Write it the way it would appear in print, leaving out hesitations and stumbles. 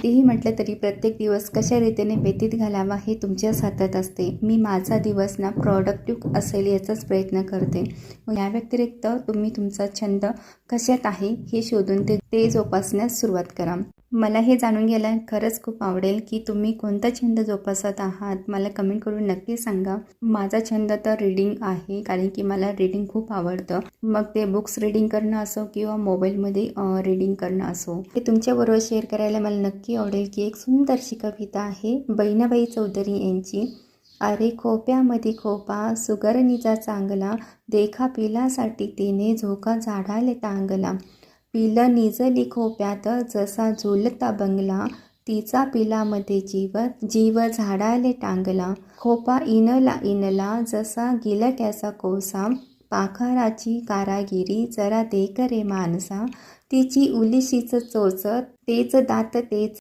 कितीही म्हटलं तरी प्रत्येक दिवस कशा रीतीने व्यतीत घालावा हे तुमच्याच हातात असते. मी माझा दिवस ना प्रॉडक्टिव्ह असेल याचाच प्रयत्न करते. या व्यतिरिक्त तुम्ही तुमचा छंद कशात आहे हे शोधून ते जोपासण्यास सुरुवात करा. मला हे जाणून घ्यायला खरंच खूप आवडेल की तुम्ही कोणता छंद जोपासत आहात. मला कमेंट करून नक्की सांगा. माझा छंद तर रीडिंग आहे, कारण की मला रीडिंग खूप आवडतं. मग ते बुक्स रीडिंग करणं असो किंवा मोबाईलमध्ये रीडिंग करणं असो, हे तुमच्याबरोबर शेअर करायला मला नक्की आवडेल. की एक सुंदरशी कविता आहे बहिणाबाई चौधरी यांची. अरे खोप्यामध्ये खोपा सुगरणीचा चांगला, देखा पिलासाठी तिने झोका झाडाले टांगला. पिलं निजली खोप्यात जसा झुलता बंगला, तिचा पिलामध्ये जीव झाडाले टांगला. खोपा इनला जसा गिलक्याचा कोसा, पाखराची कारागिरी जरा देख रे माणसा. तिची उलिशीच चोच तेच दात तेच